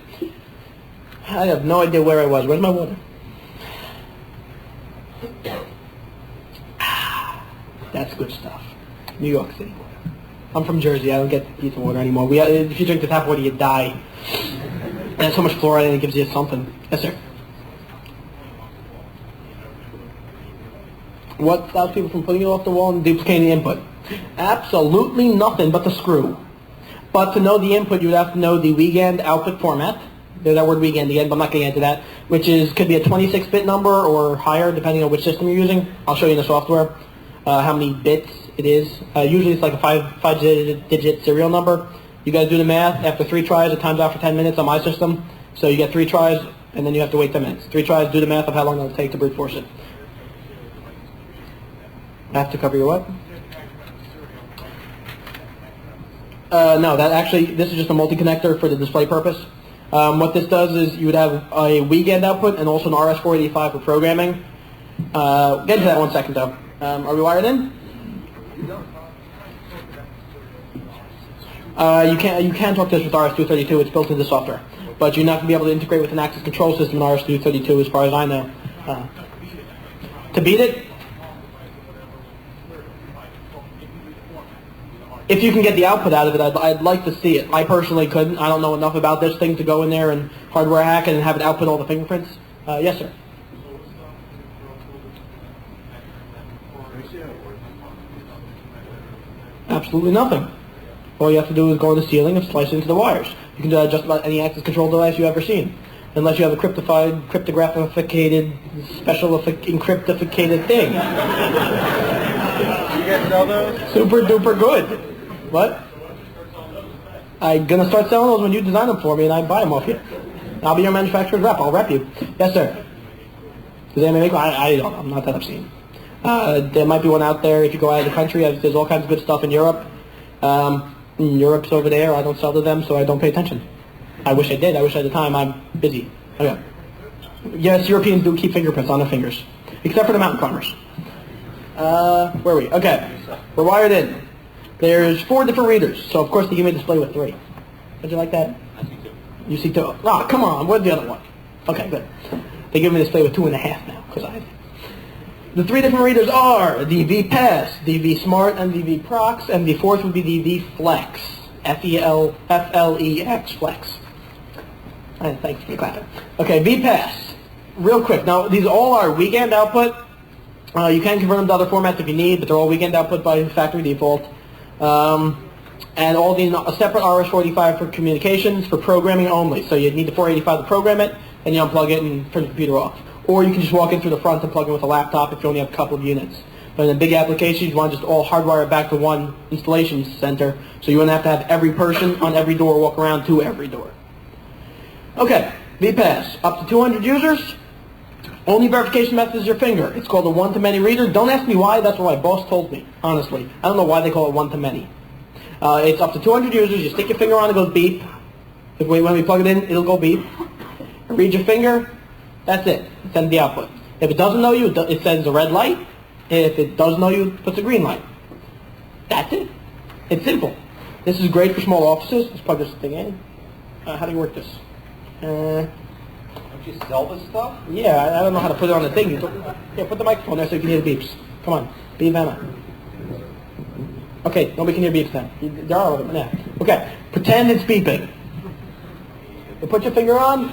I have no idea where I was. Where's my water? That's good stuff. New York City water. I'm from Jersey. I don't get decent water anymore. If you drink the tap water, you die. And there's so much fluoride and it gives you something. Yes, sir. What stops people from putting it off the wall and duplicating the input? Absolutely nothing but the screw. But to know the input, you would have to know the Wiegand output format. There's that word Wiegand again, but I'm not going to get into that. Which could be a 26-bit number or higher, depending on which system you're using. I'll show you in the software how many bits it is. Usually it's like a five-digit serial number. You guys do the math. After 3 tries, it times out for 10 minutes on my system. So you get 3 tries, and then you have to wait 10 minutes. 3 tries, do the math of how long it'll take to brute force it. I have to cover your what? No, this is just a multi-connector for the display purpose. What this does is you would have a Wiegand output and also an RS-485 for programming. Get into that one second though. Are we wired in? You can talk to this with RS-232. It's built into the software, but you're not going to be able to integrate with an access control system in RS-232 as far as I know. To beat it, if you can get the output out of it, I'd like to see it. I personally couldn't. I don't know enough about this thing to go in there and hardware hack it and have it output all the fingerprints. Yes, sir. Absolutely nothing. All you have to do is go to the ceiling and slice it into the wires. You can do that just about any access control device you've ever seen. Unless you have a cryptographicated, special encryptificated thing. You guys sell those? Super duper good. What? I'm going to start selling those when you design them for me and I buy them off you. I'll be your manufacturer's rep. I'll rep you. Yes, sir. Does anybody make one? I don't know. I'm not that obscene. There might be one out there if you go out of the country. There's all kinds of good stuff in Europe. Europe's over there. I don't sell to them, so I don't pay attention. I wish I did. I wish I had the time. I'm busy. Okay. Yes, Europeans do keep fingerprints on their fingers. Except for the mountain climbers. Where are we? Okay. We're wired in. There's 4 different readers, so of course they give me a display with 3. Did you like that? I see 2. You see 2. Oh, come on. Where's the other one? Okay, good. They give me a display with 2.5 now, because the 3 different readers are the VPass, the vSmart, and the vProx, and the 4th would be the vFlex. F-L-E-X, Flex. Thanks for clapping. Okay, VPass. Real quick. Now, these all are Wiegand output. You can convert them to other formats if you need, but they're all Wiegand output by factory default. And all these a separate RS-485 for communications, for programming only. So you need the 485 to program it, and you unplug it and turn the computer off. Or you can just walk in through the front and plug in with a laptop if you only have a couple of units. But in the big applications, you want to just all hardwire it back to one installation center, so you wouldn't have to have every person on every door walk around to every door. Okay, VPass. Up to 200 users. Only verification method is your finger. It's called a one-to-many reader. Don't ask me why. That's what my boss told me, honestly. I don't know why they call it one-to-many. It's up to 200 users. You stick your finger on, it goes beep. When we plug it in, it'll go beep. Read your finger. That's it. It sends the output. If it doesn't know you, it sends a red light. If it does know you, it puts a green light. That's it. It's simple. This is great for small offices. Let's plug this thing in. How do you work this? Don't you sell this stuff? Yeah, I don't know how to put it on the thing. Yeah, put the microphone there so you can hear the beeps. Come on. Beep, Emma. Okay, nobody can hear beeps then. There are them. Yeah. Okay, pretend it's beeping. You put your finger on,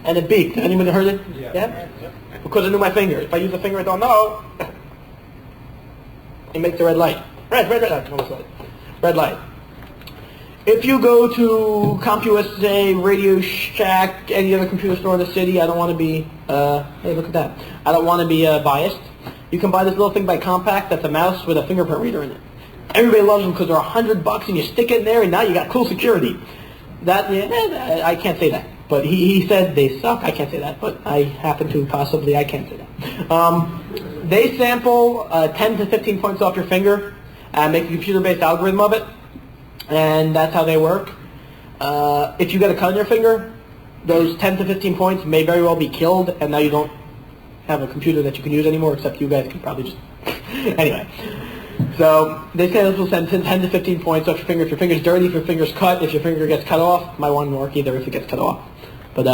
and it beeped. Anybody heard it? Yeah? Because I knew my finger. If I use the finger I don't know, it makes a red light. Red light. Red light. If you go to CompUSA, Radio Shack, any other computer store in the city, I don't want to be, hey, look at that. I don't want to be biased. You can buy this little thing by Compaq that's a mouse with a fingerprint reader in it. Everybody loves them because they're $100 and you stick it in there and now you got cool security. I can't say that. But he said they suck. I can't say that, but I happen to possibly. I can't say that. They sample 10 to 15 points off your finger and make a computer-based algorithm of it, and that's how they work. If you get a cut on your finger, those 10 to 15 points may very well be killed, and now you don't have a computer that you can use anymore, except you guys can probably just Anyway, so they say this will send 10 to 15 points off your finger. If your finger's dirty, if your finger's cut, if your finger gets cut off, might want to work either if it gets cut off. But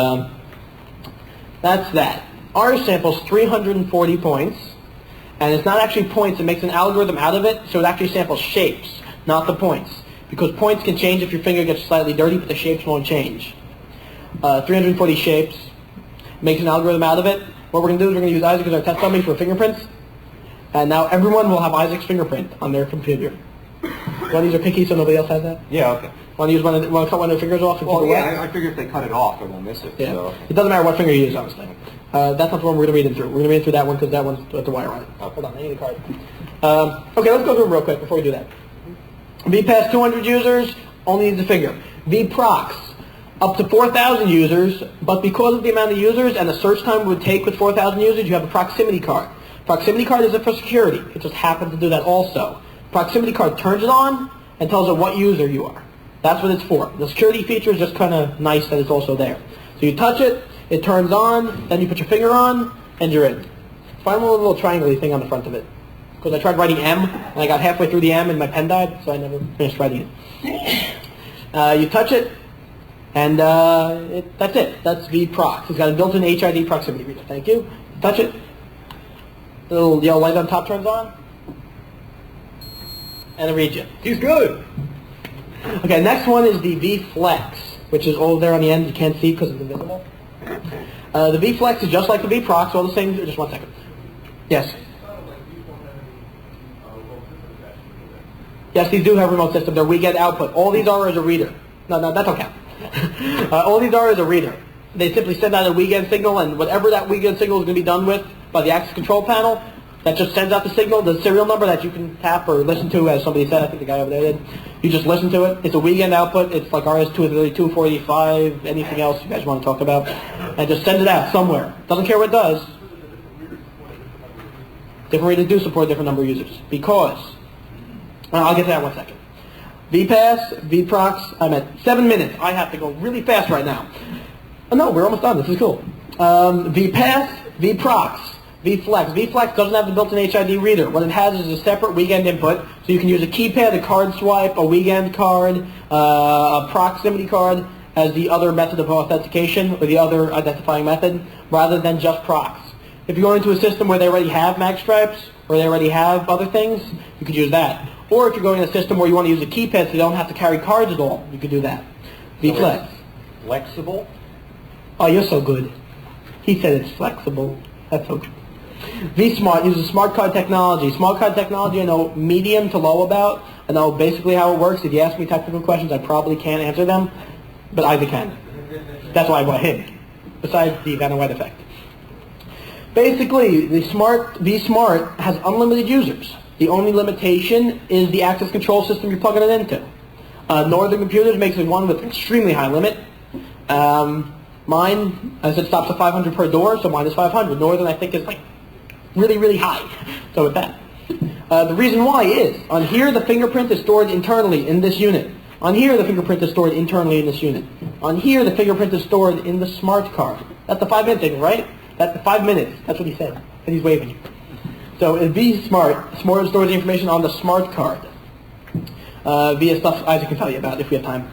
that's that. Our sample's 340 points, and it's not actually points. It makes an algorithm out of it, so it actually samples shapes, not the points. Because points can change if your finger gets slightly dirty, but the shapes won't change. 340 shapes, makes an algorithm out of it. What we're going to do is we're going to use Isaac as our test dummy for fingerprints. And now everyone will have Isaac's fingerprint on their computer. Want to use a pinky so nobody else has that? Yeah, okay. Want to cut one of their fingers off? And Well, keep it yeah, wet? I figure if they cut it off, they won't miss it. Yeah. So. It doesn't matter what finger you use, honestly. That's not the one we're going to read it through. We're going to read it through that one because that one's with the wire on it. Okay. Hold on, I need a card. Okay, let's go through it real quick before we do that. V past 200 users, only needs a finger. V prox, up to 4,000 users, but because of the amount of users and the search time it would take with 4,000 users, you have a proximity card. Proximity card is for security. It just happens to do that also. Proximity card turns it on and tells it what user you are. That's what it's for. The security feature is just kind of nice that it's also there. So you touch it, it turns on, then you put your finger on, and you're in. Find one little triangle thing on the front of it. Because I tried writing M, and I got halfway through the M and my pen died, so I never finished writing it. You touch it, and that's it. That's vProx. It's got a built-in HID proximity reader. Thank you. Touch it. The little yellow light on top turns on, and it reads you. He's good. Okay, next one is the vFlex, which is over there on the end. You can't see because it's invisible. The vFlex is just like the vProx, all the same. Just one second. Yes. Yes, these do have remote system. They're weekend output. All these are is a reader. No, that's okay. All these are is a reader. They simply send out a weekend signal, and whatever that weekend signal is going to be done with by the access control panel, that just sends out the signal, the serial number that you can tap or listen to, as somebody said. I think the guy over there did. You just listen to it. It's a weekend output. It's like RS-232, 245, anything else you guys want to talk about. And just send it out somewhere. Doesn't care what it does. Different readers do support different number of users. Because, I'll get to that in 1 second. vPass, vProx, I'm at 7 minutes. I have to go really fast right now. Oh, no, we're almost done. This is cool. vPass, vProx, vFlex. vFlex doesn't have the built-in HID reader. What it has is a separate weekend input. So you can use a keypad, a card swipe, a weekend card, a proximity card as the other method of authentication or the other identifying method rather than just prox. If you go into a system where they already have mag stripes or they already have other things, you could use that. Or if you're going in a system where you want to use a keypad so you don't have to carry cards at all, you could do that. vFlex. Flexible? Oh, you're so good. He said it's flexible. That's so good. vSmart uses smart card technology. Smart card technology I know medium to low about. I know basically how it works. If you ask me technical questions, I probably can't answer them, but Isaac can. That's why I bought him, besides the Van der Waal effect. Basically, the vSmart has unlimited users. The only limitation is the access control system you're plugging it into. Northern Computers makes it one with extremely high limit. Mine, as it stops at 500 per door, so mine is 500. Northern, I think, is like really, really high. So with that. The reason why is, on here the fingerprint is stored internally in this unit. On here the fingerprint is stored internally in this unit. On here the fingerprint is stored in the smart card. That's the 5-minute thing, right? That's the 5 minutes. That's what he said. And he's waving you. So in vSmart, Smart stores the information on the smart card via stuff Isaac can tell you about if we have time.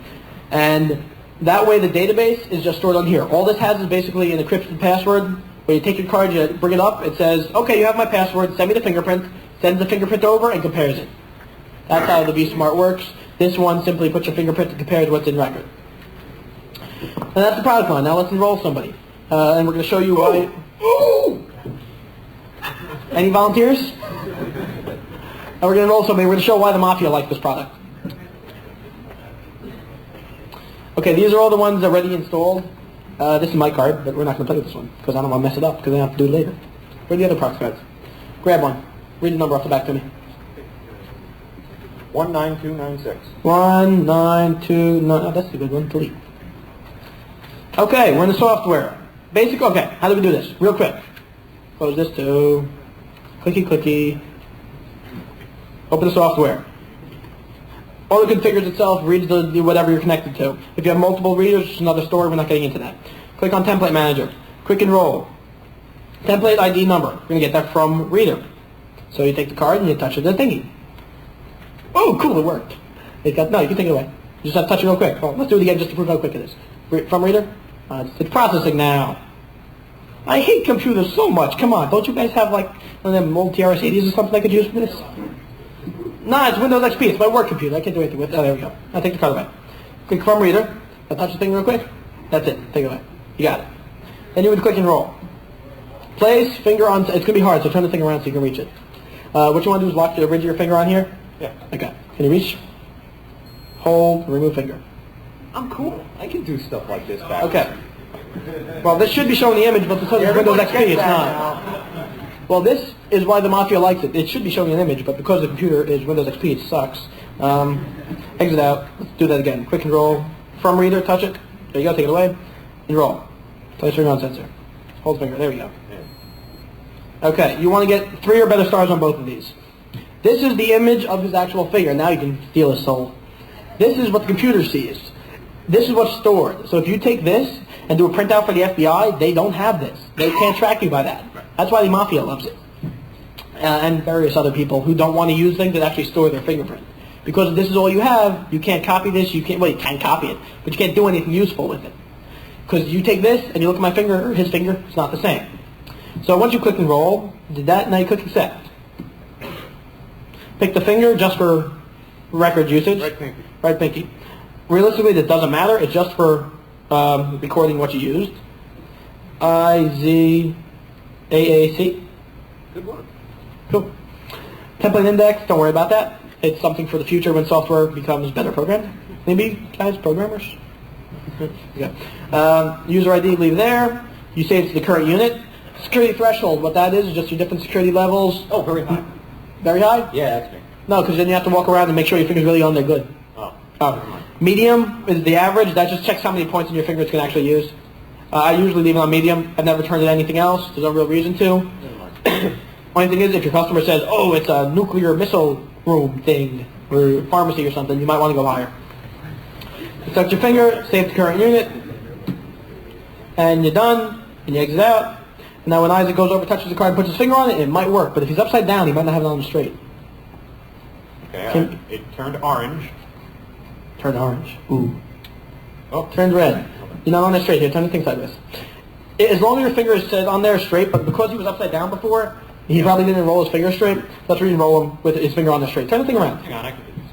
And that way the database is just stored on here. All this has is basically an encrypted password. When you take your card, you bring it up, it says, okay, you have my password, send me the fingerprint, sends the fingerprint over, and compares it. That's how the vSmart works. This one simply puts your fingerprint and compares what's in record. And that's the product line. Now let's enroll somebody. And we're going to show you why... Any volunteers? And we're going to enroll somebody. We're going to show why the Mafia like this product. Okay, these are all the ones already installed. This is my card, but we're not going to play with this one because I don't want to mess it up because I have to do it later. Where are the other prox cards? Grab one. Read the number off the back to me. 19296. 1929. Oh, that's a good one. Delete. Okay, we're in the software. Basic. Okay, how do we do this? Real quick. Close this too. Clicky, clicky. Open the software. All it configures itself, reads the whatever you're connected to. If you have multiple readers, it's another story. We're not getting into that. Click on Template Manager. Quick enroll. Template ID number. We're going to get that from reader. So you take the card and you touch it the thingy. Oh, cool, it worked. No, you can take it away. You just have to touch it real quick. Oh, let's do it again just to prove how quick it is. Thumb reader? It's processing now. I hate computers so much. Come on, don't you guys have like one of them old TRS-80s or something I could use for this? Nah, it's Windows XP. It's my work computer. I can't do anything with it. Oh, there we go. I'll take the card away. Click thumb reader. I'll touch the thing real quick. That's it. Take it away. You got it. Then you would click and roll. Place finger on. It's going to be hard, so turn the thing around so you can reach it. What you want to do is lock the ridge of your finger on here. Yeah. Okay. Can you reach? Hold. Remove finger. I'm cool. I can do stuff like this back. Okay. Well, this should be showing the image, but because it's Windows XP, it's not. Well, this is why the Mafia likes it. It should be showing an image, but because the computer is Windows XP, it sucks. Exit out. Let's do that again. Quick and roll. From reader, touch it. There you go. Take it away. And roll. Place finger on sensor. Hold finger. There we go. Okay. You want to get 3 or better stars on both of these. This is the image of his actual figure. Now you can steal his soul. This is what the computer sees. This is what's stored. So if you take this and do a printout for the FBI, they don't have this. They can't track you by that. That's why the Mafia loves it. And various other people who don't want to use things that actually store their fingerprint. Because if this is all you have, you can't copy this, you can copy it, but you can't do anything useful with it. Because you take this and you look at my finger, or his finger, it's not the same. So once you click and roll, did that, now you click accept. Pick the finger just for record usage. Right pinky. Right pinky. Realistically, that doesn't matter. It's just for recording what you used. IZAAC. Good work. Cool. Template index, don't worry about that. It's something for the future when software becomes better programmed. Maybe, guys, programmers? Yeah. User ID, leave there. You save it to the current unit. Security threshold, what that is just your different security levels. Oh, very high. Very high? Yeah, that's me. No, because then you have to walk around and make sure your finger's really on there good. Oh. Medium is the average. That just checks how many points in your finger it's going to actually use. I usually leave it on medium. I've never turned it anything else. There's no real reason to. Only thing is, if your customer says, oh, it's a nuclear missile room thing, or pharmacy or something, you might want to go higher. Select your finger, save the current unit, and you're done, and you exit out. Now when Isaac goes over, touches the card, and puts his finger on it, it might work. But if he's upside down, he might not have it on straight. Okay, it turned orange. Turned orange. Ooh. Oh. Turned red. You're not on it straight here. Turn the thing sideways. As long as your finger is on there straight, but because he was upside down before, he probably didn't roll his finger straight. Let's re-roll him with his finger on there straight. Turn the thing around. Hang on, I can do this.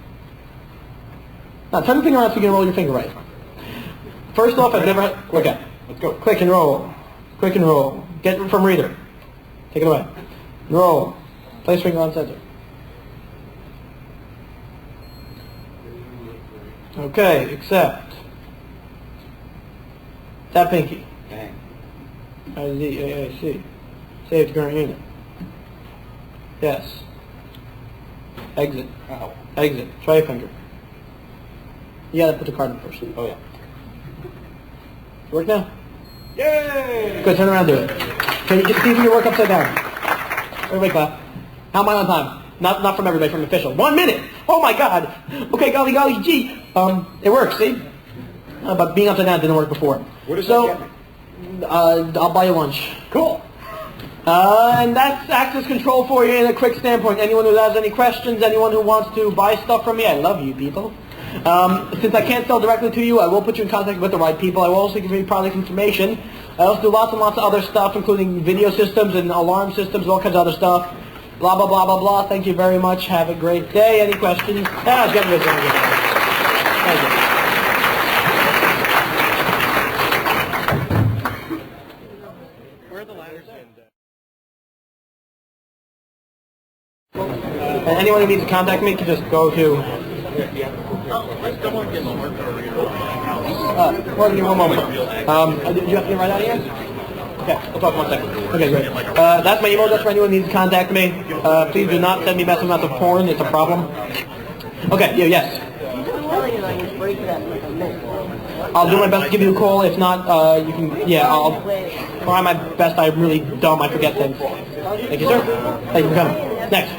Now turn the thing around so you can roll your finger right. First off, I've never had... Okay. Let's go. Click and roll. Click and roll. Get it from reader. Take it away. Roll. Place finger on sensor. Okay, accept. Tap pinky. Bang. IZAAC. Save the current unit. Yes. Exit. Ow. Exit. Try your finger. You gotta put the card in first. Oh, yeah. Work now? Yay! Good, turn around, do it. Can you see if you can work upside down? Everybody clap. How am I on time? Not from everybody, from the official. 1 minute! Oh my god! Okay, golly, gee. It works, see? But being upside down didn't work before. What does that get me? I'll buy you lunch. Cool. And that's access control for you in a quick standpoint. Anyone who has any questions, anyone who wants to buy stuff from me, I love you people. Since I can't sell directly to you, I will put you in contact with the right people. I will also give you product information. I also do lots and lots of other stuff, including video systems and alarm systems and all kinds of other stuff. Blah, blah, blah, blah, blah. Thank you very much. Have a great day. Any questions? Thank you. Where are the ladders? And anyone who needs to contact me can just go to... I still want to get more well, give me 1 moment. Do you have to get right out of here? Okay, we'll talk in 1 second. Okay, great. That's my email address for anyone who needs to contact me. Please do not send me messages about the porn. It's a problem. Okay, yes. I'll do my best to give you a call. If not, you can, I'll try my best. I'm really dumb. I forget things. Thank you, sir. Thank you for coming. Next.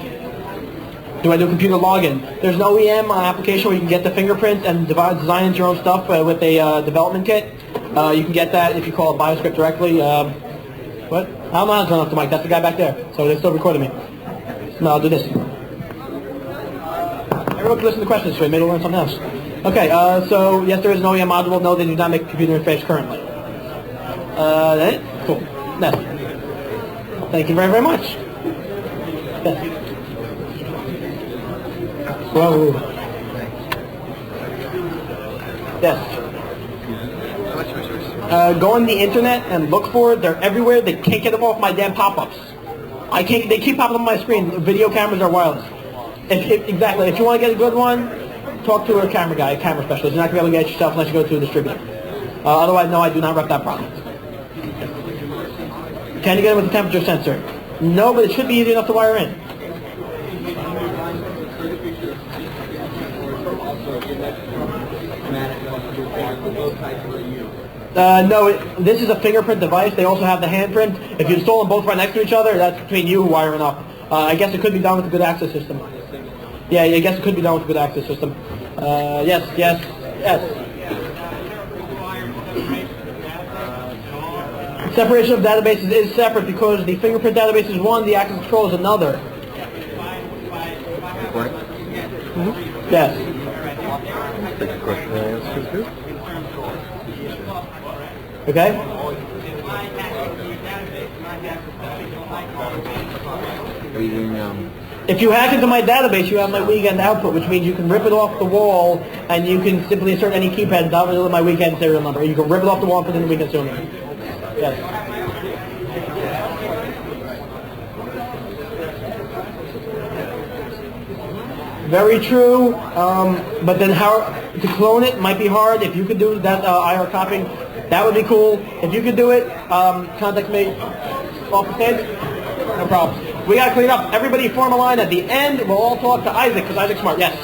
Do I do computer login? There's an OEM application where you can get the fingerprint and design into your own stuff with a development kit. You can get that if you call it BioScript directly. What? I don't know how to turn off the mic. That's the guy back there. So they're still recording me. No, I'll do this. Everyone can listen to questions, so maybe we'll learn something else. Okay, so yes, there is an OEM module. No, they do not make a computer interface currently. That it? Cool. Next. Thank you very, very much. Yes. Whoa. Yes. Go on the internet and look for it. They're everywhere. They can't get them off my damn pop-ups. I can't. They keep popping up on my screen. Video cameras are wireless. Exactly. If you want to get a good one, talk to a camera guy, a camera specialist. You're not going to be able to get it yourself unless you go to a distributor. Otherwise, no, I do not rep that product. Can you get it with a temperature sensor? No, but it should be easy enough to wire in. No, this is a fingerprint device. They also have the handprint. If you install them both right next to each other, that's between you wiring up. I guess it could be done with a good access system. Yeah, I guess it could be done with a good access system. Yes. Separation of databases is separate because the fingerprint database is one, the access control is another. Mm-hmm. Yes. Take a question and answer too. Okay. If you hack into my database, you have my weekend output, which means you can rip it off the wall and you can simply insert any keypad and download my weekend serial number. You can rip it off the wall and put in the weekend serial number. Yes. Very true. But then how to clone it might be hard. If you could do that IR copying, that would be cool. If you could do it, contact me off the stage. No problem. We got to clean up. Everybody form a line at the end. We'll all talk to Isaac because Isaac's smart. Yes.